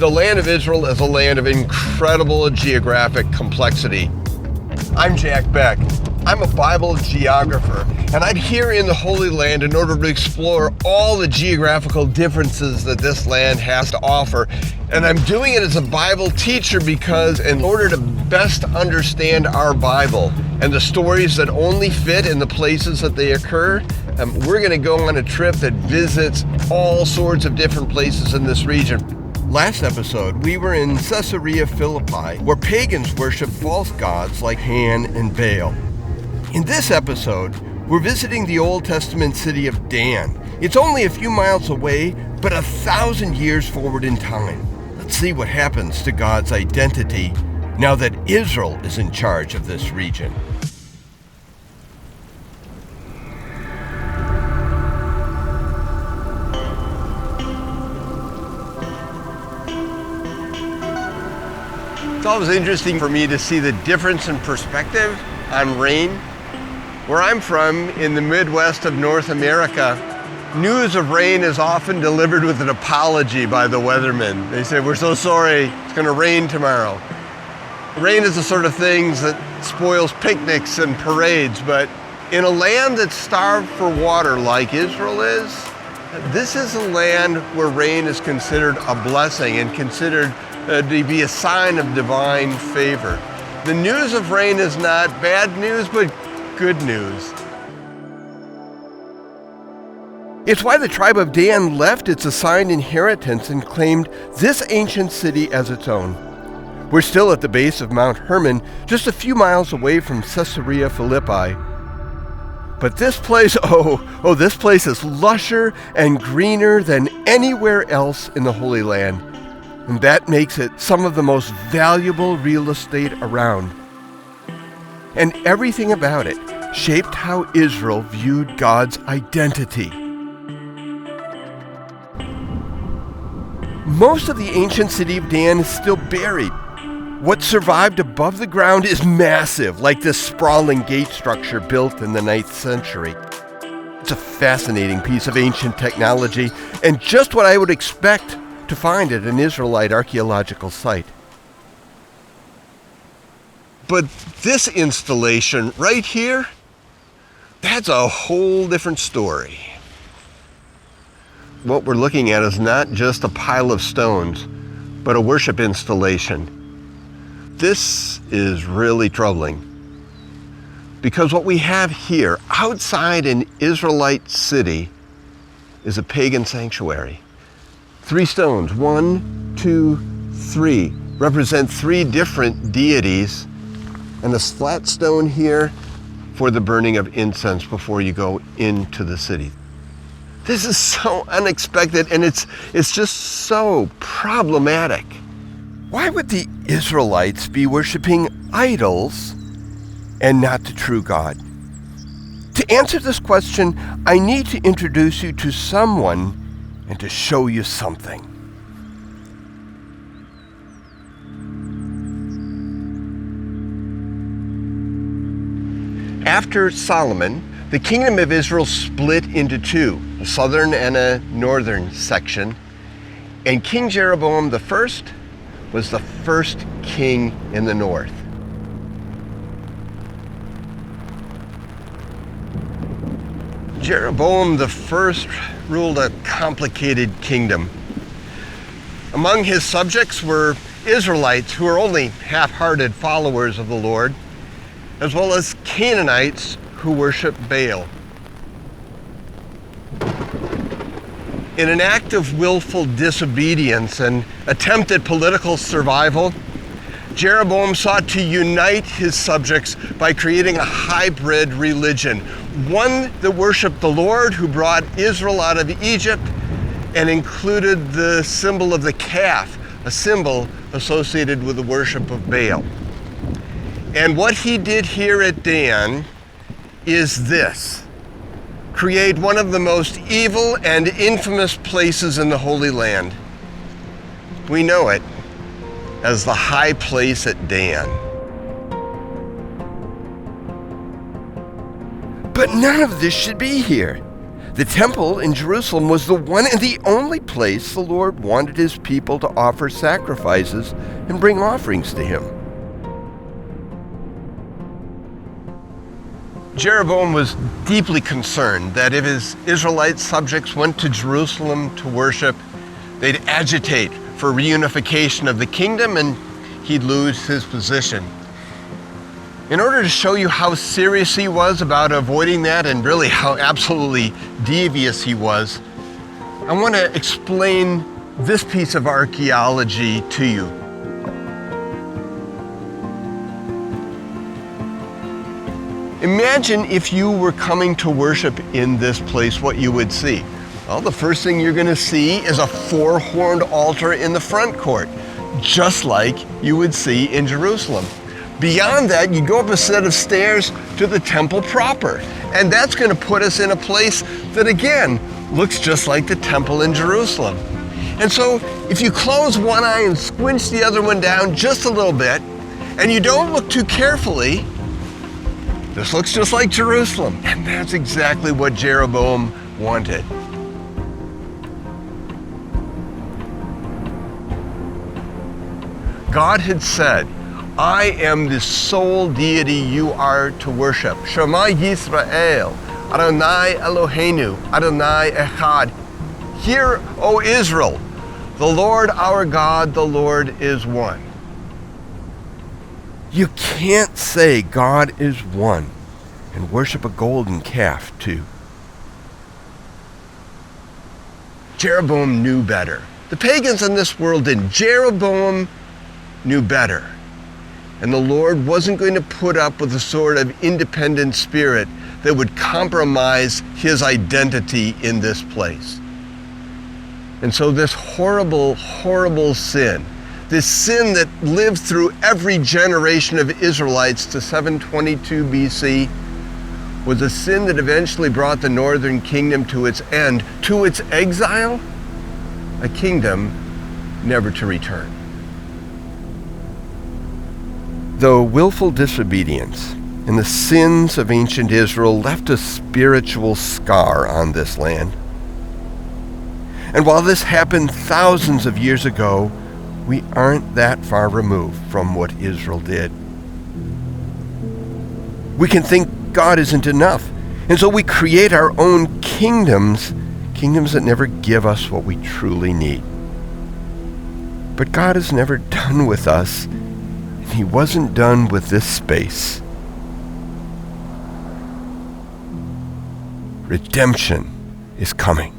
The land of Israel is a land of incredible geographic complexity. I'm Jack Beck. I'm a Bible geographer, and I'm here in the Holy Land in order to explore all the geographical differences that this land has to offer. And I'm doing it as a Bible teacher because in order to best understand our Bible and the stories that only fit in the places that they occur, we're going to go on a trip that visits all sorts of different places in this region. Last episode, we were in Caesarea Philippi, where pagans worship false gods like Han and Baal. In this episode, we're visiting the Old Testament city of Dan. It's only a few miles away, but 1,000 years forward in time. Let's see what happens to God's identity now that Israel is in charge of this region. It's always interesting for me to see the difference in perspective on rain. Where I'm from, in the Midwest of North America, news of rain is often delivered with an apology by the weathermen. They say, "We're so sorry, it's going to rain tomorrow." Rain is the sort of things that spoils picnics and parades, but in a land that's starved for water like Israel is, this is a land where rain is considered a blessing and considered to be a sign of divine favor. The news of rain is not bad news, but good news. It's why the tribe of Dan left its assigned inheritance and claimed this ancient city as its own. We're still at the base of Mount Hermon, just a few miles away from Caesarea Philippi. But this place, this place is lusher and greener than anywhere else in the Holy Land. And that makes it some of the most valuable real estate around. And everything about it shaped how Israel viewed God's identity. Most of the ancient city of Dan is still buried. What survived above the ground is massive, like this sprawling gate structure built in the 9th century. It's a fascinating piece of ancient technology, and just what I would expect to find at an Israelite archaeological site. But this installation right here, that's a whole different story. What we're looking at is not just a pile of stones, but a worship installation. This is really troubling, because what we have here outside an Israelite city is a pagan sanctuary. 3 stones, 1, 2, 3, represent 3 different deities, and this flat stone here for the burning of incense before you go into the city. This is so unexpected, and it's just so problematic. Why would the Israelites be worshiping idols and not the true God? To answer this question, I need to introduce you to someone and to show you something. After Solomon, the kingdom of Israel split into 2, a southern and a northern section, and King Jeroboam the first was the first king in the north. Jeroboam the first ruled a complicated kingdom. Among his subjects were Israelites who were only half-hearted followers of the Lord, as well as Canaanites who worship Baal. In an act of willful disobedience and attempt at political survival, Jeroboam sought to unite his subjects by creating a hybrid religion, one that worshiped the Lord who brought Israel out of Egypt and included the symbol of the calf, a symbol associated with the worship of Baal. And what he did here at Dan is this: create one of the most evil and infamous places in the Holy Land. We know it as the high place at Dan. But none of this should be here. The temple in Jerusalem was the one and the only place the Lord wanted his people to offer sacrifices and bring offerings to him. Jeroboam was deeply concerned that if his Israelite subjects went to Jerusalem to worship, they'd agitate for reunification of the kingdom and he'd lose his position. In order to show you how serious he was about avoiding that and really how absolutely devious he was, I want to explain this piece of archaeology to you. Imagine if you were coming to worship in this place, what you would see. Well, the first thing you're going to see is a four-horned altar in the front court, just like you would see in Jerusalem. Beyond that, you go up a set of stairs to the temple proper. And that's going to put us in a place that, again, looks just like the temple in Jerusalem. And so, if you close one eye and squinch the other one down just a little bit, and you don't look too carefully, this looks just like Jerusalem. And that's exactly what Jeroboam wanted. God had said, I am the sole deity you are to worship. Shema Yisrael, Adonai Eloheinu, Adonai Echad. Hear, O Israel, the Lord our God, the Lord is one. You can't say God is one and worship a golden calf too. Jeroboam knew better. The pagans in this world didn't. Jeroboam knew better. And the Lord wasn't going to put up with a sort of independent spirit that would compromise his identity in this place. And so this horrible, horrible sin, this sin that lived through every generation of Israelites to 722 BC, was a sin that eventually brought the northern kingdom to its end, to its exile, a kingdom never to return. Though willful disobedience and the sins of ancient Israel left a spiritual scar on this land. And while this happened thousands of years ago, we aren't that far removed from what Israel did. We can think God isn't enough, and so we create our own kingdoms that never give us what we truly need. But God is never done with us. He wasn't done with this space. Redemption is coming.